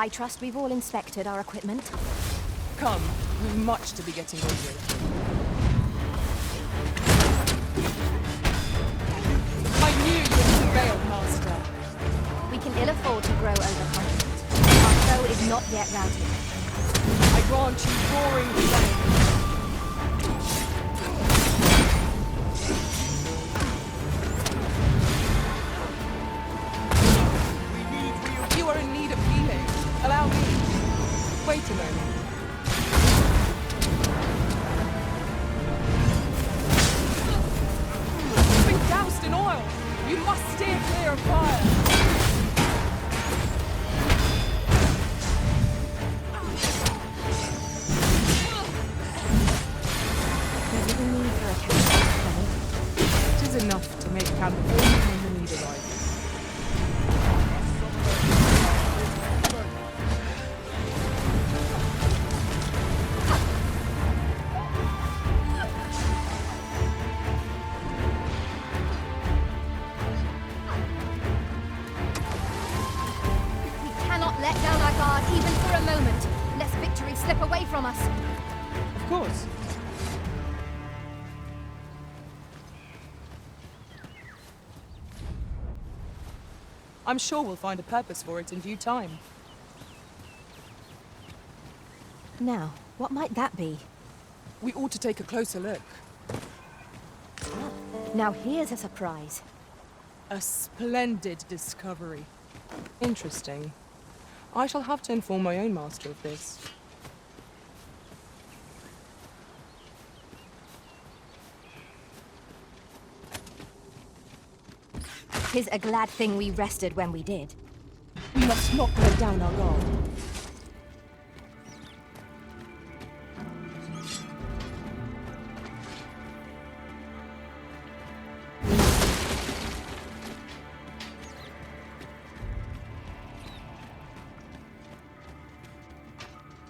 I trust we've all inspected our equipment. Come, we've much to be getting on with. I knew you prevailed, Master. We can ill afford to grow overconfident. Our foe is not yet routed. I grant you roaring flame. You are in need of healing. Allow me. Wait a moment. You've been doused in oil. You must steer clear of fire. It is enough to make camp only when the need arrives. We cannot let down our guard even for a moment, lest victory slip away from us. Of course. I'm sure we'll find a purpose for it in due time. Now, what might that be? We ought to take a closer look. Now here's a surprise. A splendid discovery. Interesting. I shall have to inform my own master of this. Tis a glad thing we rested when we did. We must not let down our guard.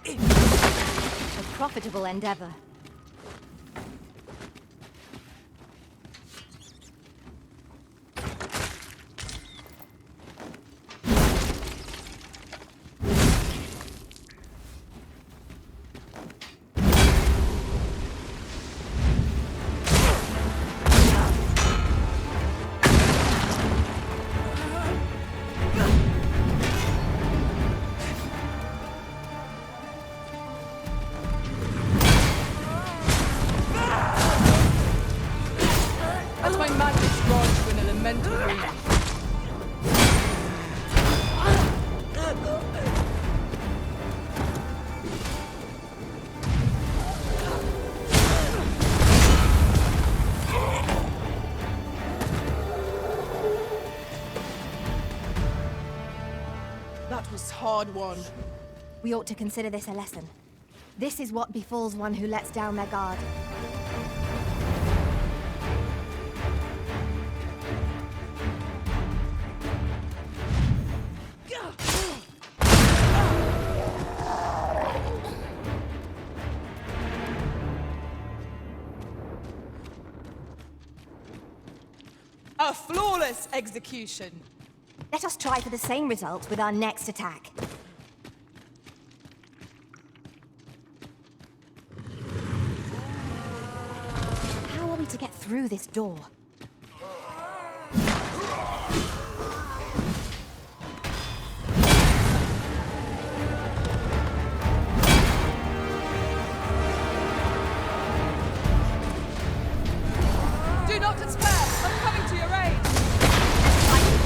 A profitable endeavor. As my magic draws to an elemental reach. That was hard won. We ought to consider this a lesson. This is what befalls one who lets down their guard. A flawless execution. Let us try for the same result with our next attack. How are we to get through this door? Do not despair. I'm coming to your aid.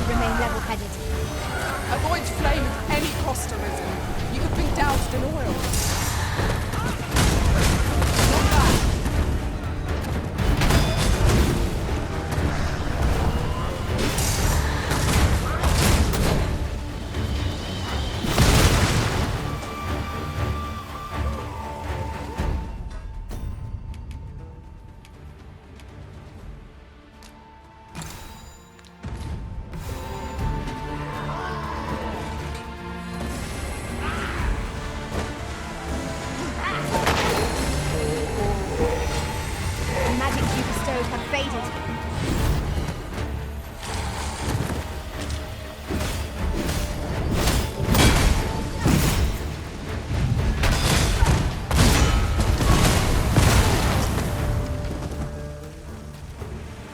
Remain level-headed. Avoid flame at any cost arisen. You could be doused in oil. Not bad.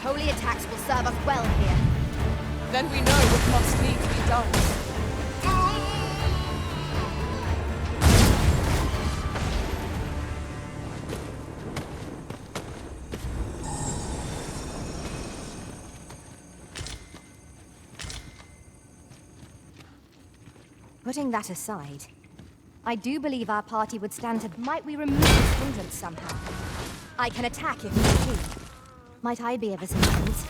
Holy attacks will serve us well here. Then we know what must needs be done. Putting that aside, I do believe our party would stand to... Might we remove this hindrance somehow? I can attack if need be. Might I be of assistance?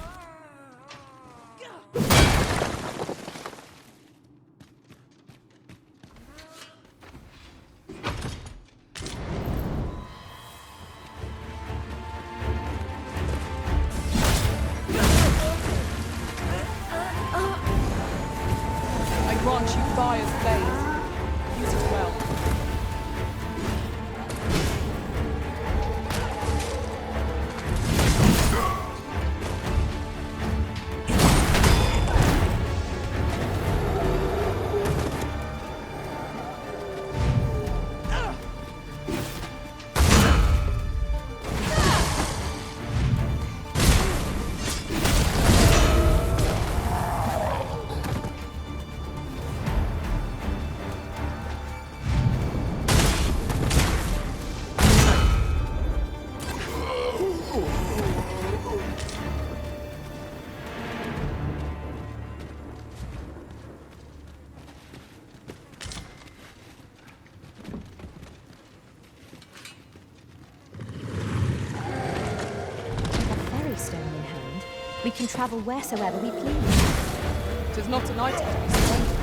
I grant you fire's blade. Use it well. We can travel wheresoever we please. 'Tis not an item to be surrendered.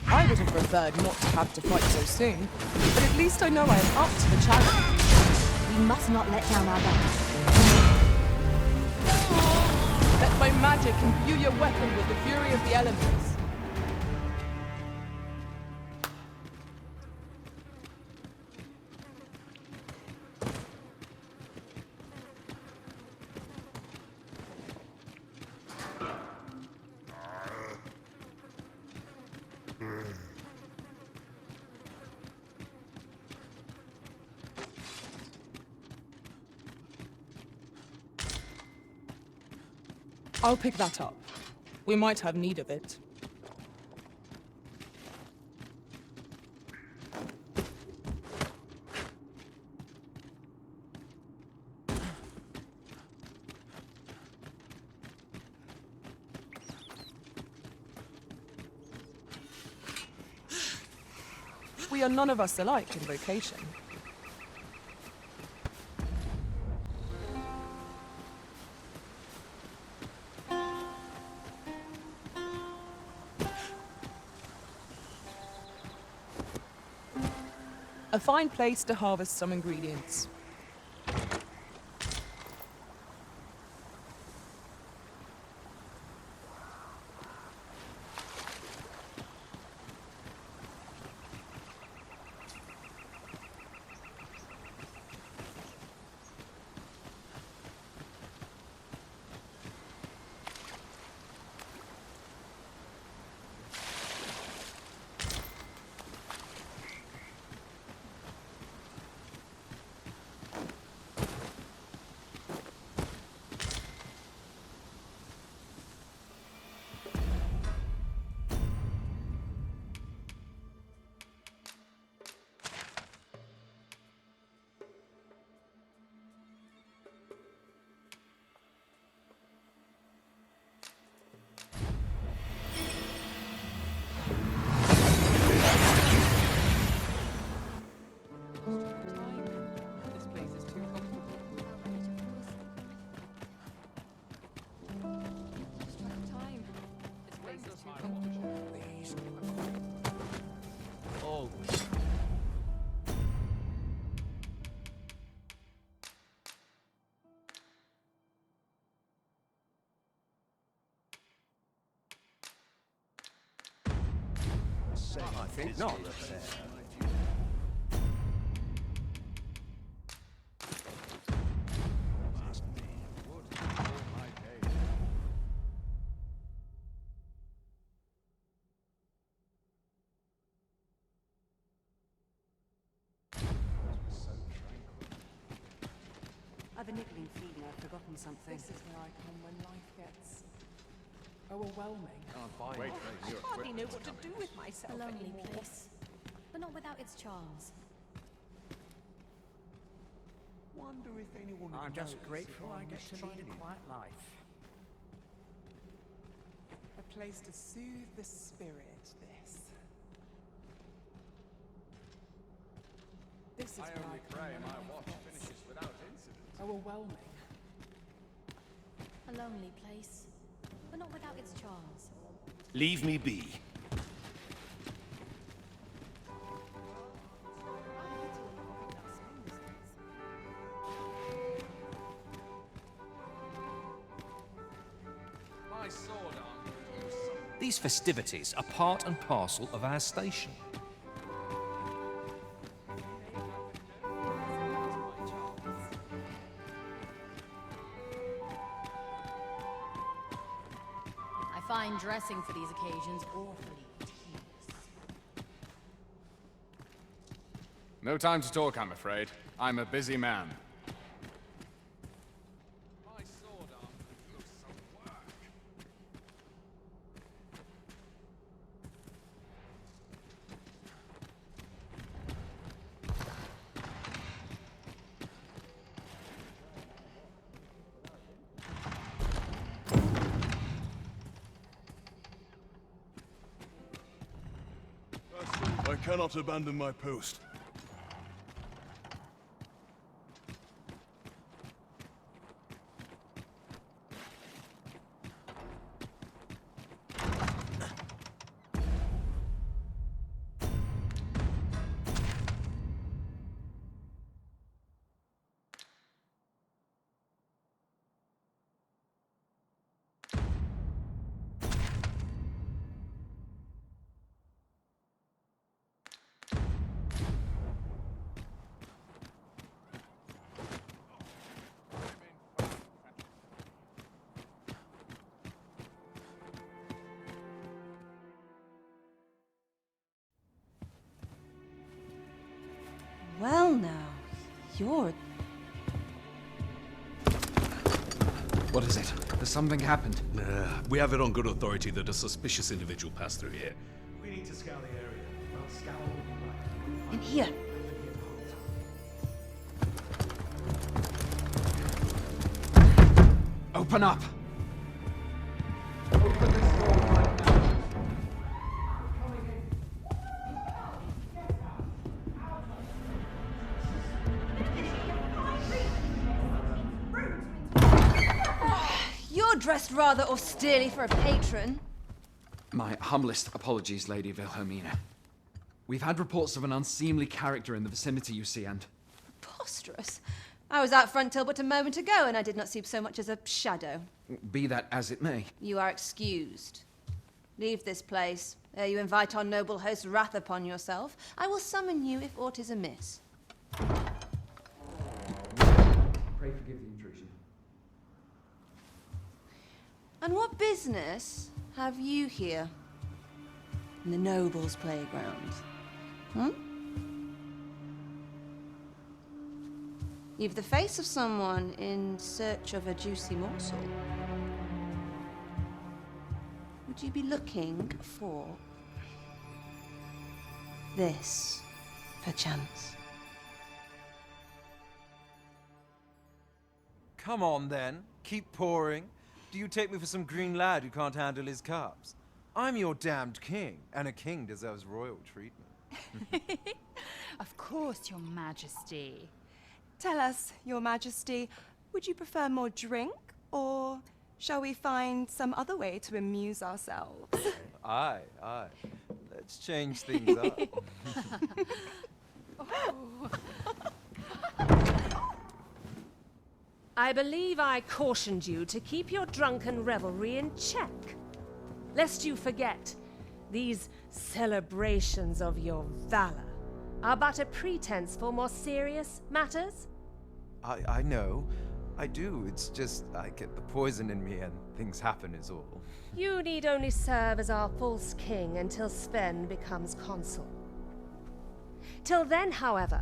I would have preferred not to have to fight so soon, but at least I know I am up to the challenge. We must not let down our guard. Let my magic imbue your weapon with the fury of the elements. I'll pick that up. We might have need of it. We are none of us alike in vocation. A fine place to harvest some ingredients. I think not. I've a niggling feeling I've forgotten something. This is where I come when life gets overwhelming. Wait, I hardly know what to do with myself A lonely anymore. place, but not without its charms. Wonder if anyone. I'm just grateful I get to lead a quiet life. A place to soothe the spirit, this. This is I where only come pray when my life watch gets finishes without incident. overwhelming. A lonely place, but not without its charms. Leave me be. My sword arm could use some. These festivities are part and parcel of our station. I find dressing for these occasions awfully tedious. No time to talk, I'm afraid. I'm a busy man. My sword arm could use some work. I cannot abandon my post. Well now, you're... What is it? Has something happened? We have it on good authority that a suspicious individual passed through here. We need to scour the area. Well, scour will be right. In here. Open up! You're dressed rather austerely for a patron. My humblest apologies, Lady Wilhelmina. We've had reports of an unseemly character in the vicinity, you see, and... Preposterous. I was out front till but a moment ago, and I did not see so much as a shadow. Be that as it may. You are excused. Leave this place, ere you invite our noble host's wrath upon yourself. I will summon you if aught is amiss. Pray forgive the intrusion. And what business have you here? In the nobles' playground? Hmm? You've the face of someone in search of a juicy morsel. Would you be looking for this, perchance? Come on, then. Keep pouring. Do you take me for some green lad who can't handle his cups? I'm your damned king, and a king deserves royal treatment. Of course, Your Majesty. Tell us, Your Majesty, would you prefer more drink, or shall we find some other way to amuse ourselves? Aye. Let's change things up. I believe I cautioned you to keep your drunken revelry in check. Lest you forget, These celebrations of your valor are but a pretense for more serious matters? I know. I do. It's just I get the poison in me and things happen is all. You need only serve as our false king until Sven becomes consul. Till then, however,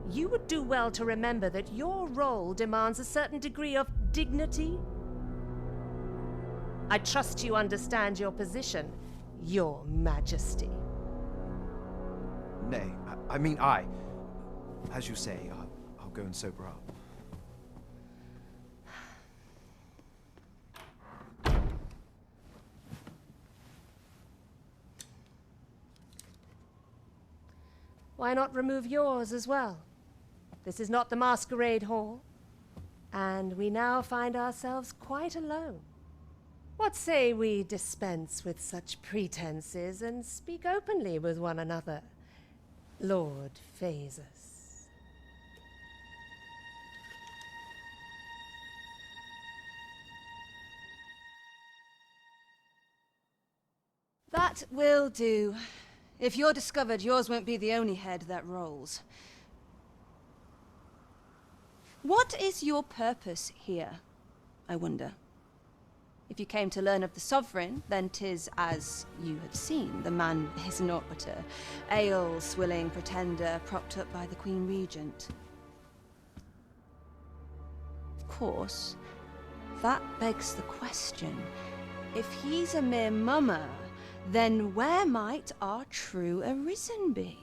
you would do well to remember that your role demands a certain degree of dignity. I trust you understand your position, Your Majesty. Nay, as you say, I'll go and sober up. Why not remove yours as well? This is not the masquerade hall, and we now find ourselves quite alone. What say we dispense with such pretenses and speak openly with one another, Lord Phasus? That will do. If you're discovered, yours won't be the only head that rolls. What is your purpose here, I wonder? If you came to learn of the Sovereign, then 'tis as you have seen. The man is naught but a ale-swilling pretender propped up by the Queen Regent. Of course, that begs the question. If he's a mere mummer, then where might our true Arisen be?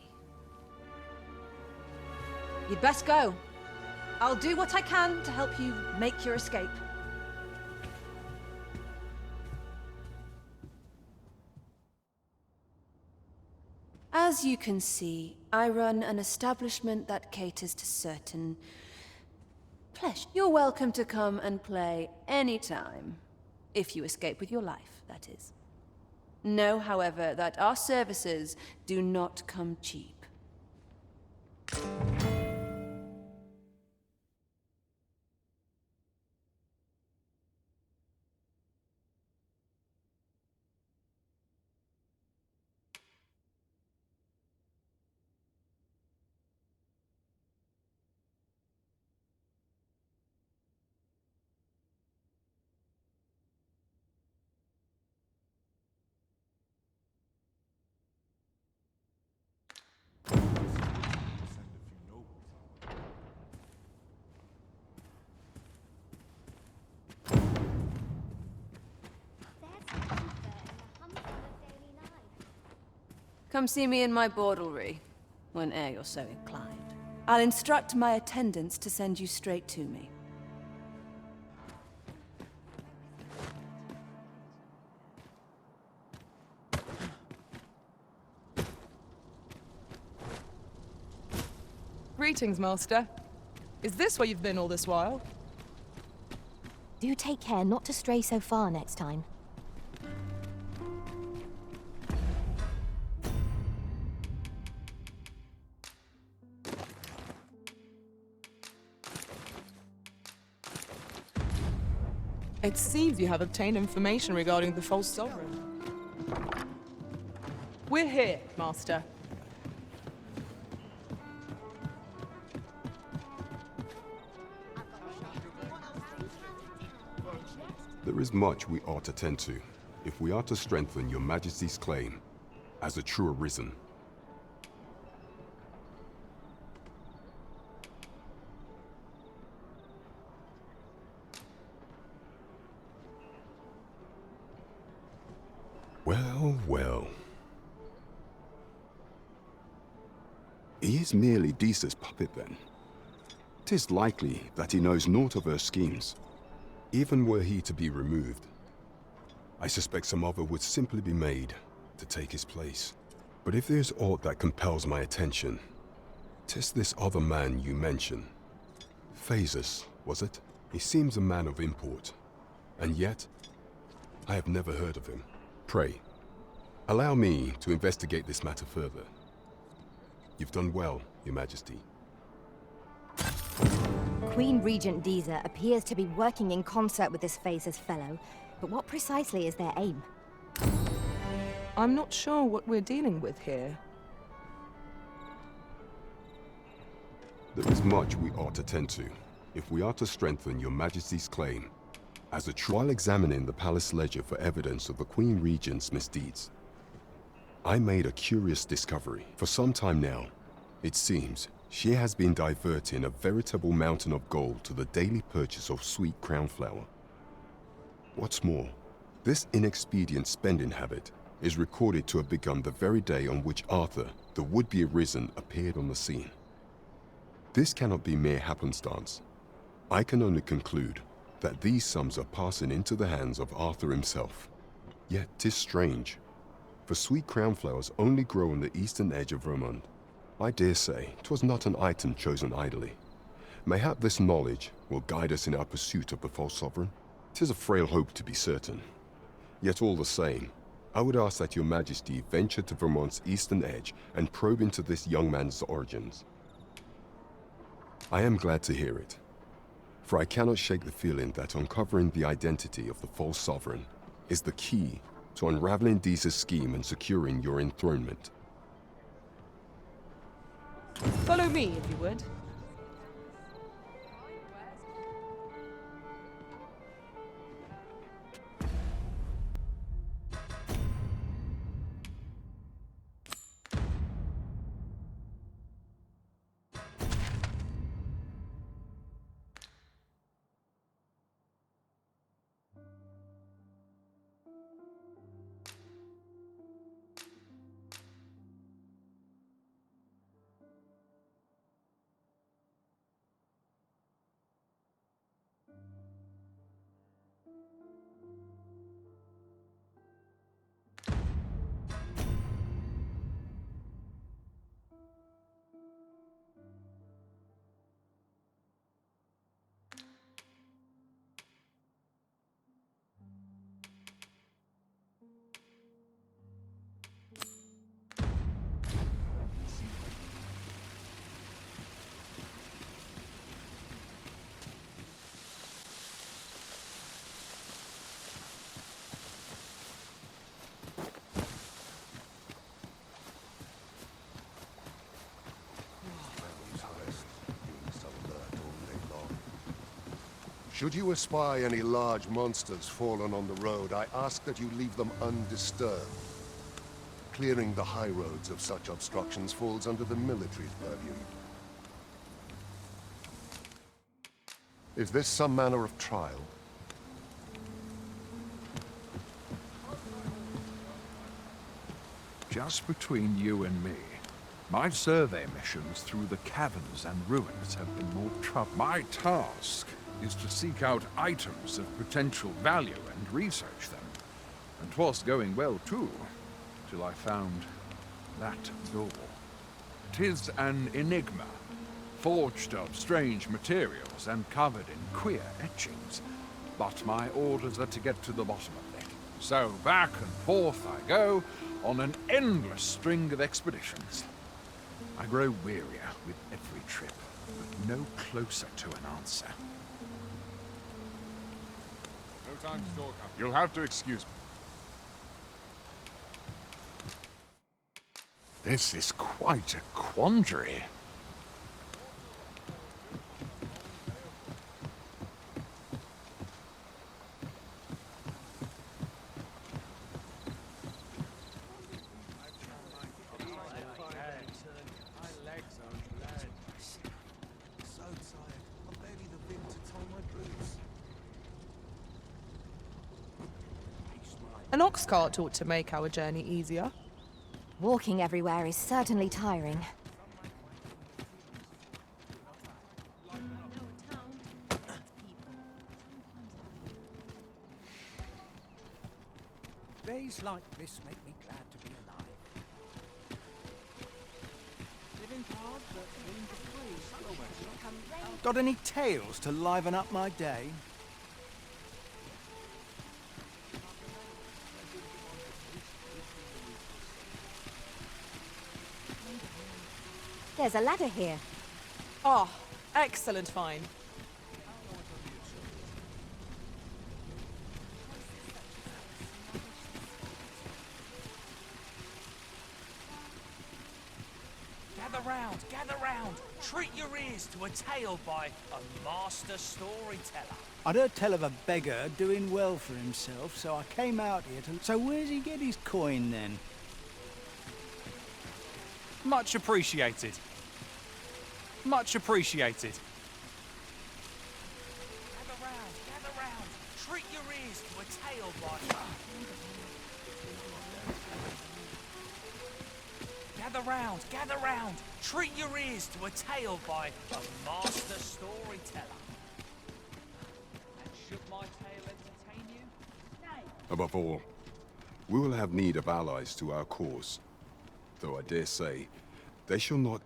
You'd best go. I'll do what I can to help you make your escape. As you can see, I run an establishment that caters to certain pleasure. You're welcome to come and play anytime, if you escape with your life, that is. Know, however, that our services do not come cheap. Come see me in my bordlery, whene'er you're so inclined. I'll instruct my attendants to send you straight to me. Greetings, Master. Is this where you've been all this while? Do take care not to stray so far next time. It seems you have obtained information regarding the false sovereign. We're here, Master. There is much we ought to tend to, if we are to strengthen your Majesty's claim as a true Arisen. Well, well. He is merely Disa's puppet, then. 'Tis likely that he knows naught of her schemes. Even were he to be removed, I suspect some other would simply be made to take his place. But if there's aught that compels my attention, 'tis this other man you mention. Phasus, was it? He seems a man of import, and yet I have never heard of him. Pray, allow me to investigate this matter further. You've done well, Your Majesty. Queen Regent Disa appears to be working in concert with this Phasus fellow, but what precisely is their aim? I'm not sure what we're dealing with here. There is much we ought to tend to, if we are to strengthen your Majesty's claim. As a trial examining the palace ledger for evidence of the Queen Regent's misdeeds, I made a curious discovery. For some time now, it seems, she has been diverting a veritable mountain of gold to the daily purchase of sweet crown flower. What's more, this inexpedient spending habit is recorded to have begun the very day on which Arthur, the would-be arisen, appeared on the scene. This cannot be mere happenstance. I can only conclude that these sums are passing into the hands of Arthur himself. Yet 'tis strange, for sweet crown flowers only grow on the eastern edge of Vermont. I dare say 'twas not an item chosen idly. Mayhap this knowledge will guide us in our pursuit of the false sovereign. 'Tis a frail hope to be certain. Yet all the same, I would ask that your Majesty venture to Vermont's eastern edge and probe into this young man's origins. I am glad to hear it, for I cannot shake the feeling that uncovering the identity of the false sovereign is the key to unraveling Deeza's scheme and securing your enthronement. Follow me, if you would. Should you espy any large monsters fallen on the road, I ask that you leave them undisturbed. Clearing the high roads of such obstructions falls under the military's purview. Is this some manner of trial? Just between you and me, my survey missions through the caverns and ruins have been more trouble. My task is to seek out items of potential value and research them. And 'twas going well, too, till I found that door. 'Tis an enigma, forged of strange materials and covered in queer etchings. But my orders are to get to the bottom of it. So back and forth I go on an endless string of expeditions. I grow wearier with every trip, but no closer to an answer. No time to talk. You'll have to excuse me. This is quite a quandary. An ox cart ought to make our journey easier. Walking everywhere is certainly tiring. Days like this make me glad to be alive. Living hard, but willing to free. Got any tales to liven up my day? There's a ladder here. Oh, excellent find. gather round. Treat your ears to a tale by a master storyteller. I'd heard tell of a beggar doing well for himself, so I came out here to... So where's he get his coin, then? Much appreciated. Much appreciated. Gather round. Treat your ears to a tale by... Gather round. Treat your ears to a tale by a master storyteller. And should my tale entertain you? Nay. Above all, we will have need of allies to our cause. Though I dare say, they shall not...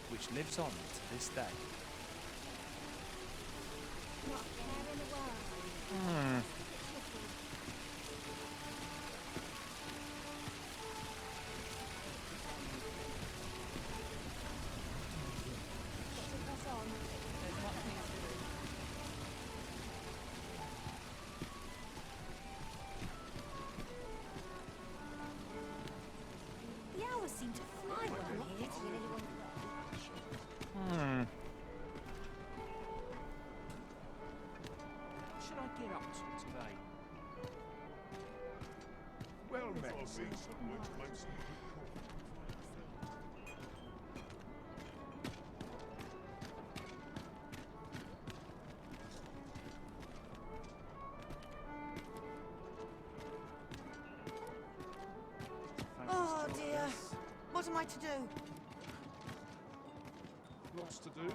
Which lives on to this day. The hours seem to fly when I'm here. What should I get up to today? Well met, sir. Oh dear. What am I to do? Lots to do.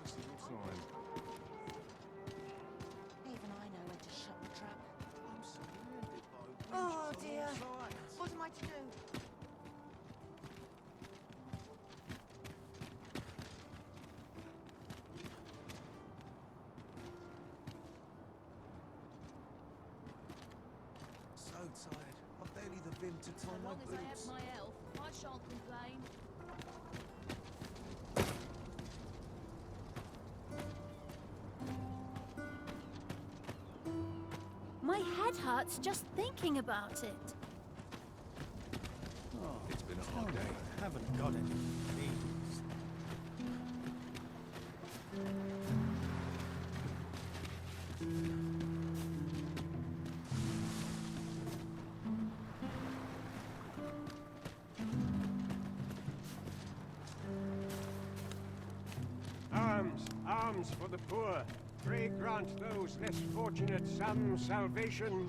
Just a little time. Even I know when to shut the trap. Oh dear. What am I to do? So tired. I've barely the vim to tie my boots. As I have my elf, I shan't complain. My head hurts just thinking about it. Oh, It's been a hard day. I haven't got any things. Arms for the poor. Pray grant those less fortunate some salvation.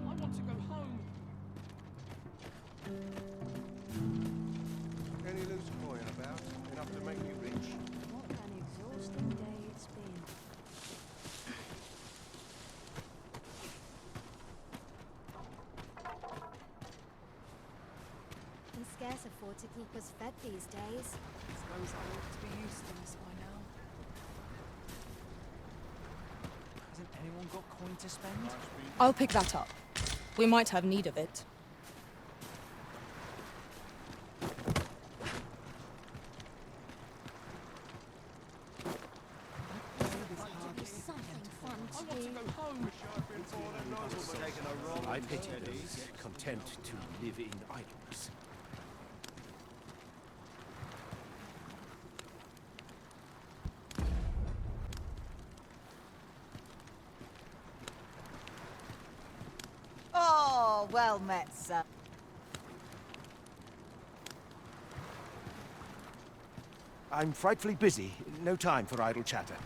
I want to go home. Any loose coin about? Enough to make you rich? What an exhausting day it's been. Can scarce afford to keep us fed these days. Suppose I ought to be used to this by now. Hasn't anyone got coin to spend? I'll pick that up. We might have need of it. Something fun to do. I pity those content to live in idleness. Oh, well met, sir. I'm frightfully busy. No time for idle chatter.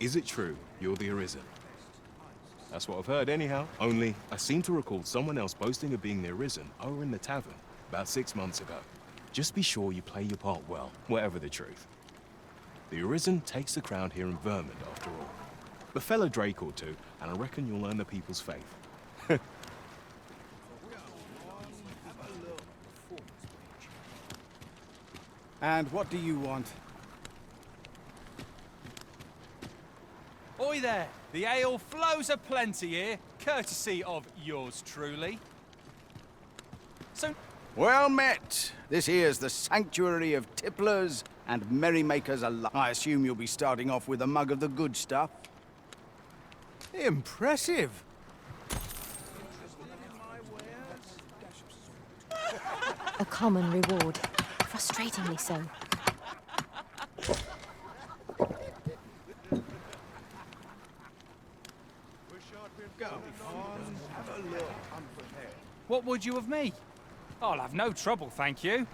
Is it true you're the Arisen? That's what I've heard anyhow. Only, I seem to recall someone else boasting of being the Arisen over in the tavern about 6 months ago. Just be sure you play your part well, whatever the truth. The Arisen takes the crown here in Vermund, after all. Befell a Drake or two, and I reckon you'll earn the people's faith. And what do you want? Oi there! The ale flows aplenty here, courtesy of yours truly. So, Well met. This here's the sanctuary of tipplers and merrymakers alike. I assume you'll be starting off with a mug of the good stuff. Impressive. A common reward. Frustratingly so. What would you of me? I'll have no trouble, thank you.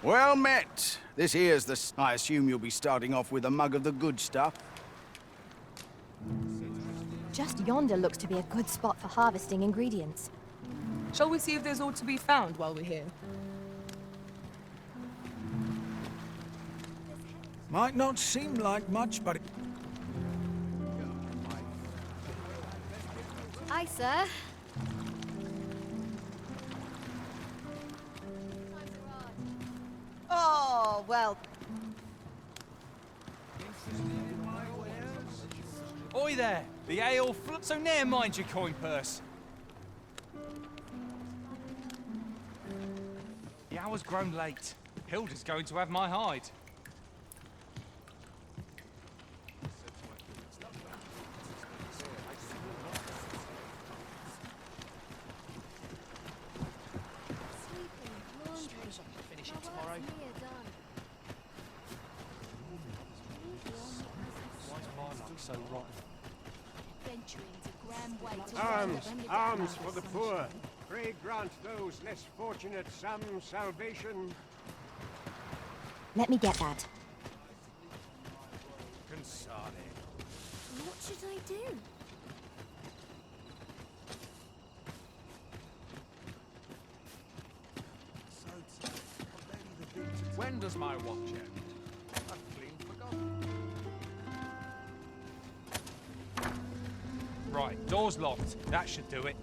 Well met. This here's the... I assume you'll be starting off with a mug of the good stuff. Just yonder looks to be a good spot for harvesting ingredients. Shall we see if there's aught to be found while we're here? Might not seem like much, but... Aye, sir. Oh, well. Oi there! The ale so ne'er mind your coin purse. The hour's grown late. Hilda's going to have my hide. Finish it tomorrow. Why's my luck so rotten? Alms for the poor. Pray grant those less fortunate some salvation. Let me get that. Consane. What should I do? When does my watch end? I've clean forgotten. Right, door's locked. That should do it.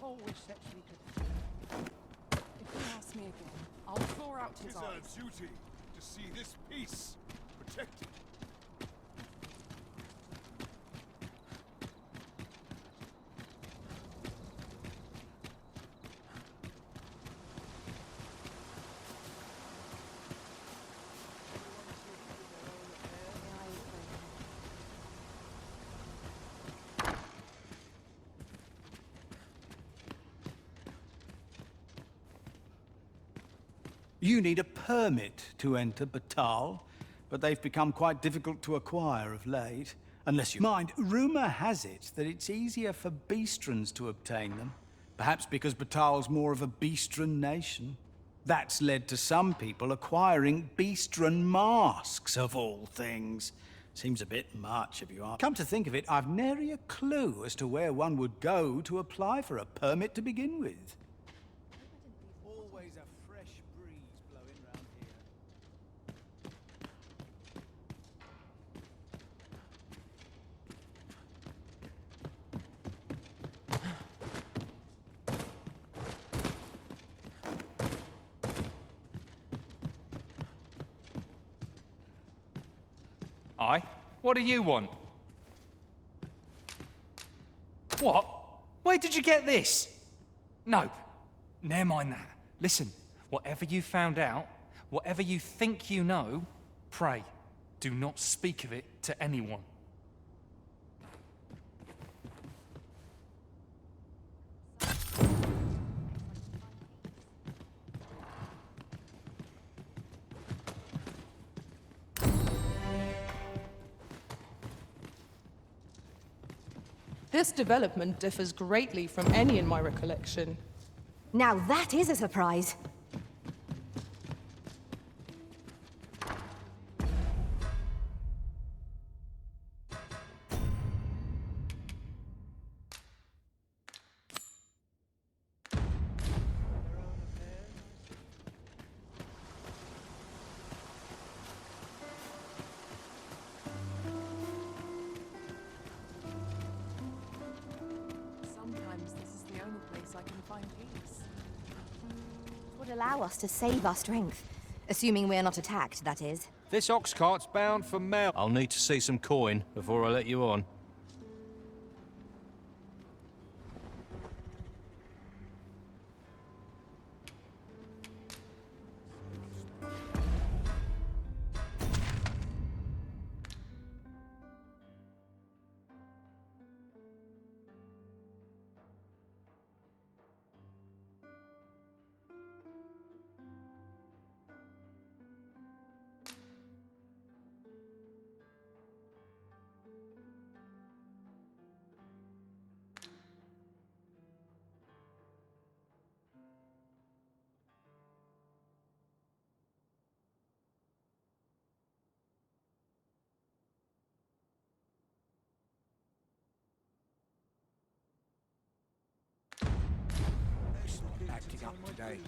Always sets me to... If he asks me again, I'll claw out his It is our eyes. duty to see this peace protected. You need a permit to enter Batal, but they've become quite difficult to acquire of late. Unless you mind, rumour has it that it's easier for Beastrons to obtain them. Perhaps because Batal's more of a Beastron nation. That's led to some people acquiring Beastron masks, of all things. Seems a bit much, if you are. Come to think of it, I've nary a clue as to where one would go to apply for a permit to begin with. Always a fresh breeze blowing round here. Aye? What do you want? What? Where did you get this? No. Never mind that. Listen, whatever you found out, whatever you think you know, pray, do not speak of it to anyone. This development differs greatly from any in my recollection. Now that is a surprise. Sometimes this is the only place I can find peace. It would allow us to save our strength. Assuming we're not attacked, that is. This ox cart's bound for Mel. I'll need to see some coin before I let you on. Acting up today.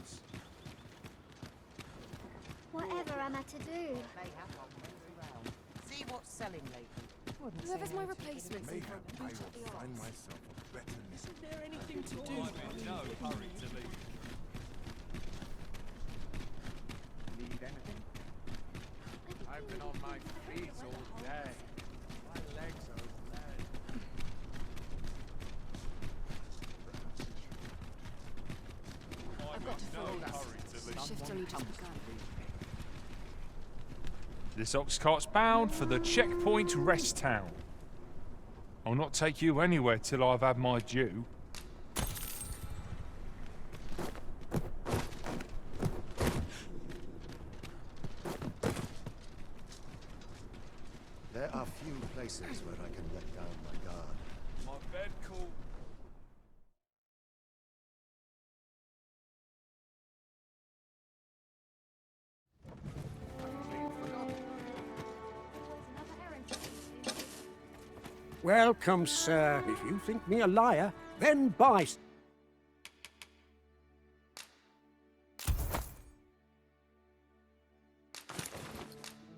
Whatever am I to do? See what's selling lately. Whoever's my replacement. Maybe I will find myself a better Isn't there anything to do? No hurry to leave. Need anything? I've been on my feet all day. My legs are lead. I've got to follow this. The shift only just begun. This ox cart's bound for the checkpoint rest town. I'll not take you anywhere till I've had my due. There are few places where I can let down my guard. My bed call. Welcome, sir. If you think me a liar, then buy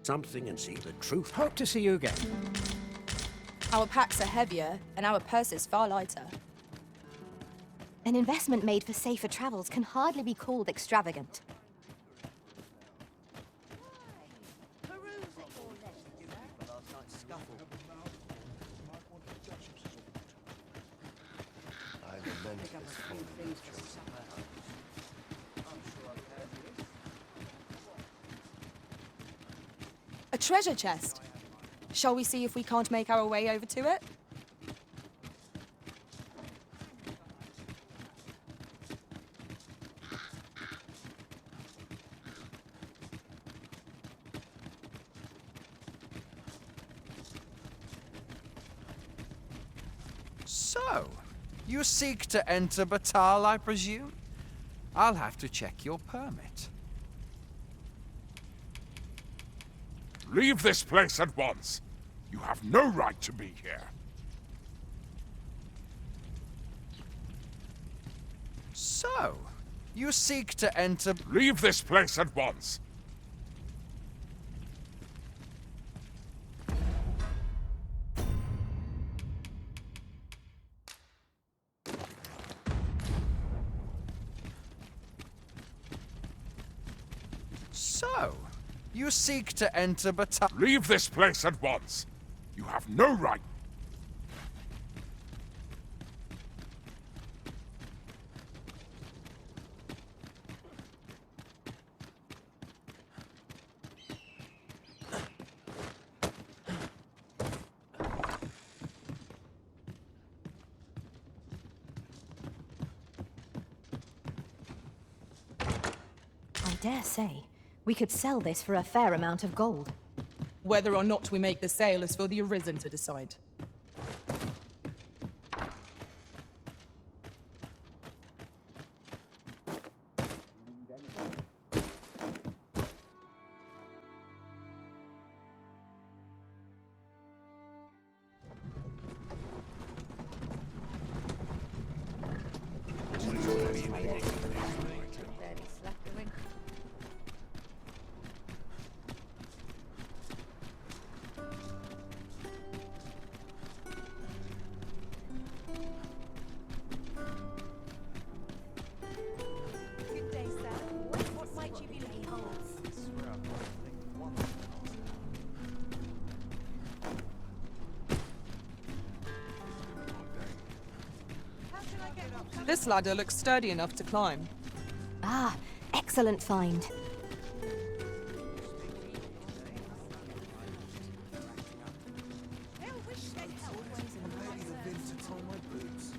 something and see the truth. Hope to see you again. Our packs are heavier, and our purses far lighter. An investment made for safer travels can hardly be called extravagant. I lament this fallen chosen. A treasure chest. Shall we see if we can't make our way over to it? So, you seek to enter Batal, I presume? I'll have to check your permit. Leave this place at once. You have no right to be here. So, you seek to enter... Leave this place at once. So, you seek to enter Batal... Leave this place at once. You have no right. I dare say, we could sell this for a fair amount of gold. Whether or not we make the sale is for the Arisen to decide. This ladder looks sturdy enough to climb. Ah, excellent find. Barely the vim to tie my boots.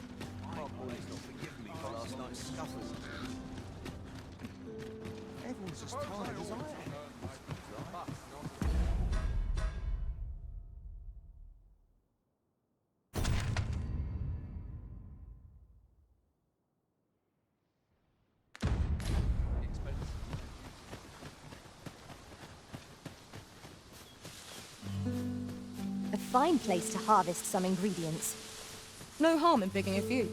My body's not forgiving me for last night's scuffles. Everyone's as tired as I am. A fine place to harvest some ingredients. No harm in picking a few.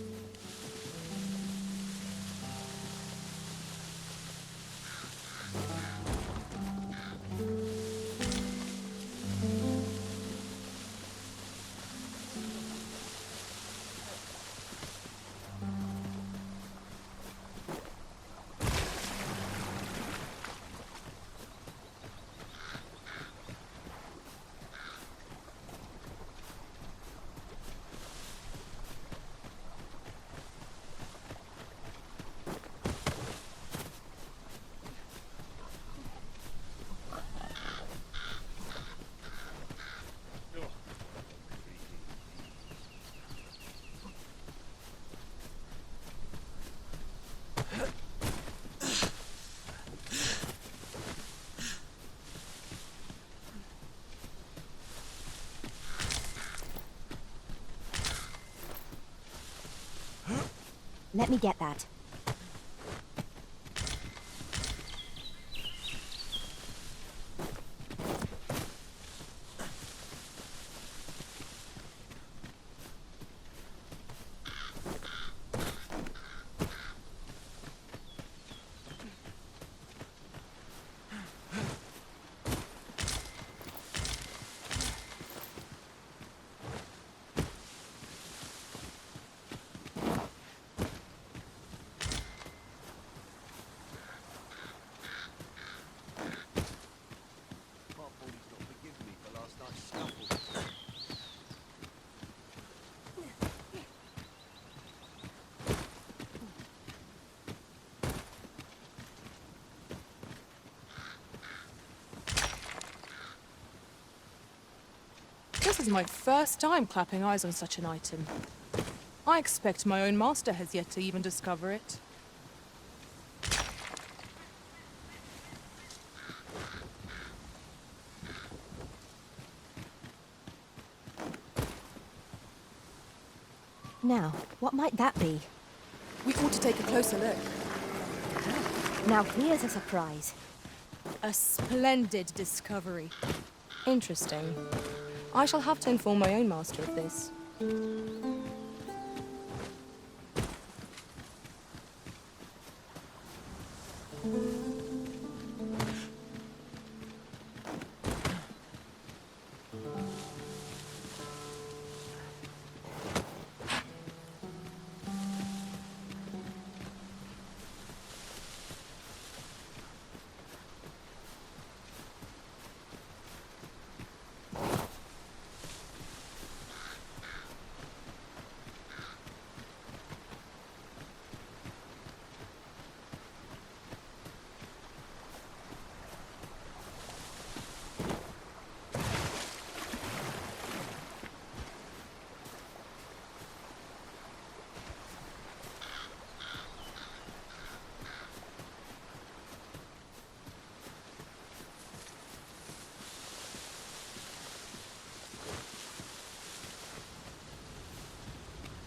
Let me get that. This is my first time clapping eyes on such an item. I expect my own master has yet to even discover it. Now, what might that be? We ought to take a closer look. Now here's a surprise. A splendid discovery. Interesting. I shall have to inform my own master of this.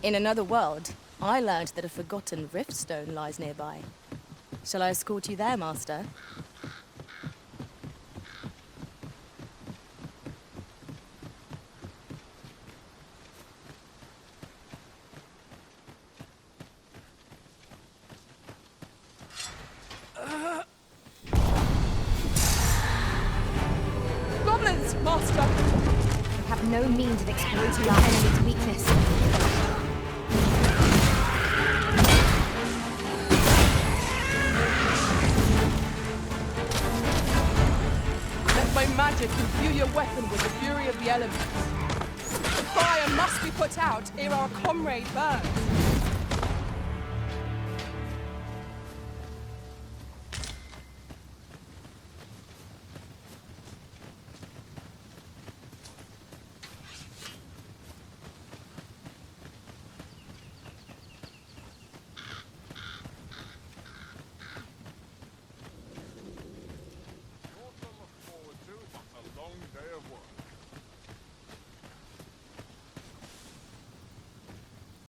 In another world, I learned that a forgotten riftstone lies nearby. Shall I escort you there, Master? Goblins, Master! We have no means of exploiting our enemy's weakness. My magic imbue your weapon with the fury of the elements. The fire must be put out ere our comrade burns.